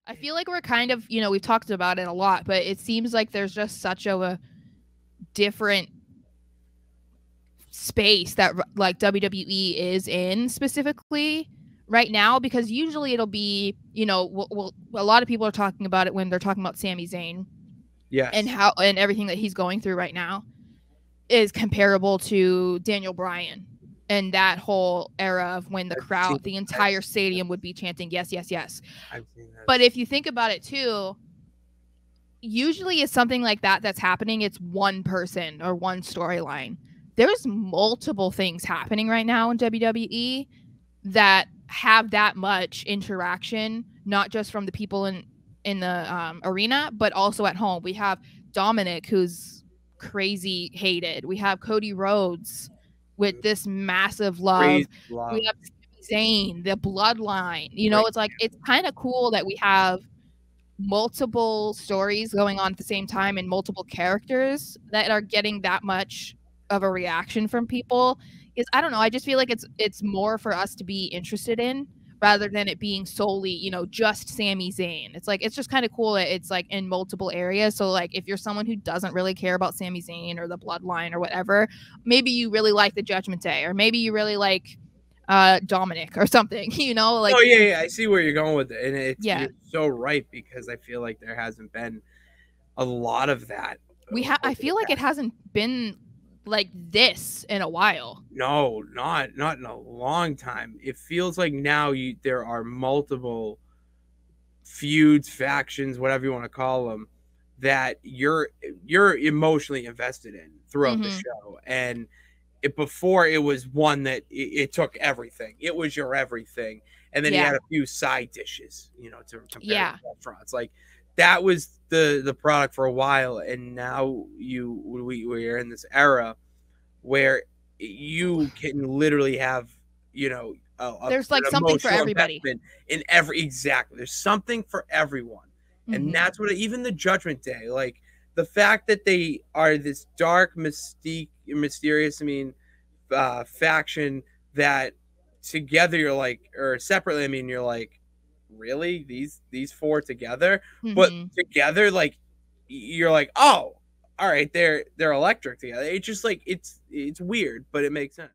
I feel like we're kind of, we've talked about it a lot, but it seems like there's just such a different space that like WWE is in specifically right now, because usually it'll be, well, a lot of people are talking about it when they're talking about Sami Zayn and Yes. how and everything that he's going through right now is comparable to Daniel Bryan and that whole era of when the I've seen crowd, the I've entire stadium would be chanting yes, yes, yes. I've seen that. But if you think about it too, usually it's something like that that's happening, it's one person or one storyline. There's multiple things happening right now in WWE that have that much interaction, not just from the people in the arena, but also at home. We have Dominic, who's crazy hated. We have Cody Rhodes with this massive love. Crazy love. We have Sami Zayn, the bloodline. Great. It's like it's kind of cool that we have multiple stories going on at the same time and multiple characters that are getting that much of a reaction from people. Is I don't know, I just feel like it's more for us to be interested in rather than it being solely, just Sami Zayn. It's like it's just kind of cool that it's like in multiple areas. So like if you're someone who doesn't really care about Sami Zayn or the bloodline or whatever, maybe you really like the Judgment Day, or maybe you really like Dominic or something, like Oh yeah, I see where you're going with it, and yeah. you're so right, because I feel like there hasn't been a lot of that. I feel like it hasn't been like this in a while. No, not in a long time. It feels like now there are multiple feuds, factions, whatever you want to call them, that you're emotionally invested in throughout the show. And before, it was one that it took everything. It was your everything, and then you had a few side dishes, to compare to restaurants. Like that was the product for a while, and now we're in this era where you can literally have, there's like something for everybody in exactly. There's something for everyone, and that's what even the Judgment Day, like the fact that they are this dark, mysterious, faction that together you're like, or separately, you're like, really, these four together, but together, like you're like, oh, all right, they're electric together. It's just like it's weird, but it makes sense.